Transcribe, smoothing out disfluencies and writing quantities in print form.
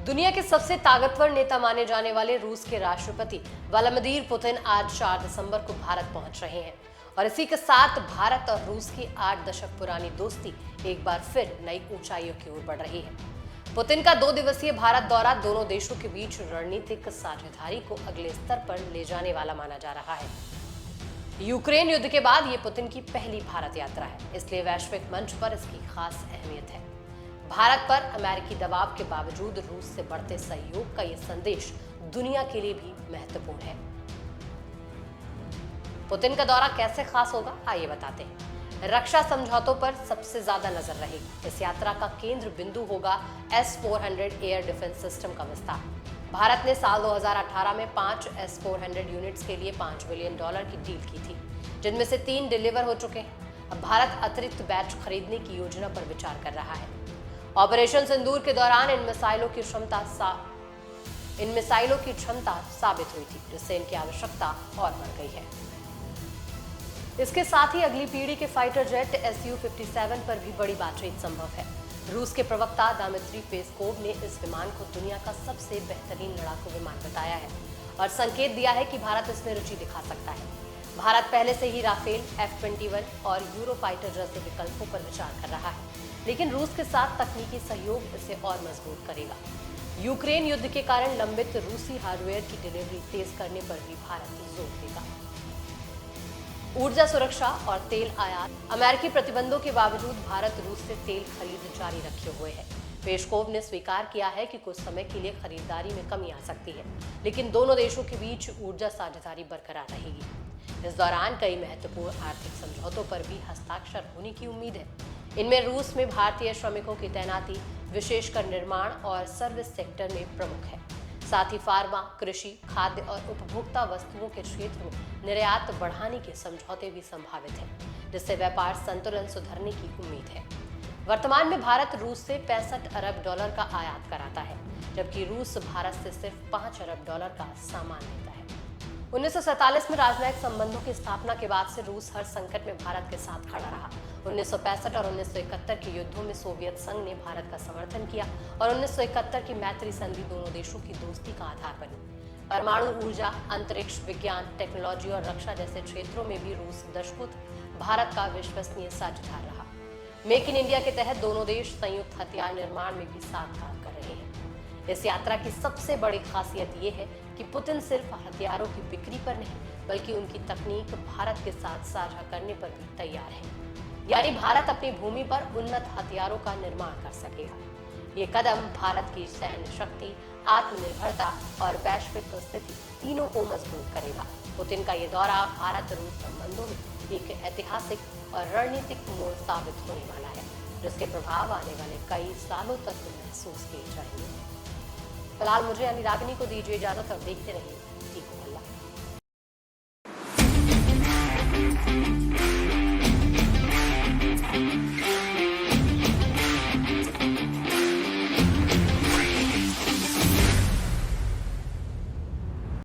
दुनिया के सबसे ताकतवर नेता माने जाने वाले रूस के राष्ट्रपति व्लादिमीर पुतिन आज 4 दिसंबर को भारत पहुंच रहे हैं और इसी के साथ भारत और रूस की 8 दशक पुरानी दोस्ती एक बार फिर नई ऊंचाइयों की ओर बढ़ रही है। पुतिन का 2 दिवसीय भारत दौरा दोनों देशों के बीच रणनीतिक साझेदारी को अगले स्तर पर ले जाने वाला माना जा रहा है। यूक्रेन युद्ध के बाद ये पुतिन की पहली भारत यात्रा है, इसलिए वैश्विक मंच पर इसकी खास अहमियत है। भारत पर अमेरिकी दबाव के बावजूद रूस से बढ़ते सहयोग का ये संदेश दुनिया के लिए भी महत्वपूर्ण है। पुतिन का दौरा कैसे खास होगा, आइए बताते हैं। रक्षा समझौतों पर सबसे ज्यादा नजर रहेगी। इस यात्रा का केंद्र बिंदु होगा S-400 एयर डिफेंस सिस्टम का विस्तार। भारत ने साल 2018 में 5 S-400 यूनिट्स के लिए $5 बिलियन की डील की थी, जिनमें से 3 डिलीवर हो चुके हैं। अब भारत अतिरिक्त बैच खरीदने की योजना पर विचार कर रहा है। ऑपरेशन सिंदूर के दौरान इन मिसाइलों की क्षमता साबित हुई थी, जिससे इनकी आवश्यकता और बढ़ गई है। इसके साथ ही अगली पीढ़ी के फाइटर जेट Su-57 पर भी बड़ी बातचीत संभव है। रूस के प्रवक्ता दिमित्री पेस्कोव ने इस विमान को दुनिया का सबसे बेहतरीन लड़ाकू विमान बताया है और संकेत दिया है कि भारत इसमें रुचि दिखा सकता है। भारत पहले से ही राफेल, F-21 और यूरोफाइटर जैसे विकल्पों पर विचार कर रहा है, लेकिन रूस के साथ तकनीकी सहयोग इसे और मजबूत करेगा। यूक्रेन युद्ध के कारण लंबित रूसी हार्डवेयर की डिलीवरी तेज करने पर भी भारत जोर देगा। ऊर्जा सुरक्षा और तेल आयात। अमेरिकी प्रतिबंधों के बावजूद भारत रूस से तेल खरीद जारी रखे हुए है। पेस्कोव ने स्वीकार किया है कि कुछ समय के लिए खरीदारी में कमी आ सकती है, लेकिन दोनों देशों के बीच ऊर्जा साझेदारी बरकरार रहेगी। इस दौरान कई महत्वपूर्ण आर्थिक समझौतों पर भी हस्ताक्षर होने की उम्मीद है। इनमें रूस में भारतीय श्रमिकों की तैनाती, विशेषकर निर्माण और सर्विस सेक्टर में प्रमुख है। साथ ही फार्मा, कृषि, खाद्य और उपभोक्ता वस्तुओं के क्षेत्र में निर्यात बढ़ाने के समझौते भी संभावित हैं, जिससे व्यापार संतुलन सुधरने की उम्मीद है। वर्तमान में भारत रूस से $65 अरब का आयात कराता है, जबकि रूस भारत से सिर्फ $5 अरब का सामान लेता है। 1947 में राजनयिक संबंधों की स्थापना के बाद से रूस हर संकट में भारत के साथ खड़ा रहा। 1965 और 1971 के युद्धों में सोवियत संघ ने भारत का समर्थन किया और 1971 की मैत्री संधि दोनों देशों की दोस्ती का आधार बनी। परमाणु ऊर्जा, अंतरिक्ष विज्ञान, टेक्नोलॉजी और रक्षा जैसे क्षेत्रों में भी रूस दशकों भारत का विश्वसनीय साझेदार रहा। मेक इन इंडिया के तहत दोनों देश संयुक्त हथियार निर्माण में भी साथ काम कर रहे हैं। इस यात्रा की सबसे बड़ी खासियत ये है कि पुतिन सिर्फ हथियारों की बिक्री पर नहीं, बल्कि उनकी तकनीक भारत के साथ साझा करने पर भी तैयार है। यानी भारत अपनी भूमि पर उन्नत हथियारों का निर्माण कर सकेगा। ये कदम भारत की सैन्य शक्ति, आत्मनिर्भरता और वैश्विक स्थिति तीनों को मजबूत करेगा। पुतिन का ये दौरा भारत रूस संबंधों में एक ऐतिहासिक और रणनीतिक मोड़ साबित होने वाला है, जिसके प्रभाव आने वाले कई सालों तक महसूस किए जाएंगे। फिलहाल मुझे यानी रागिनी को दीजिए इजाजत और देखते रहिए।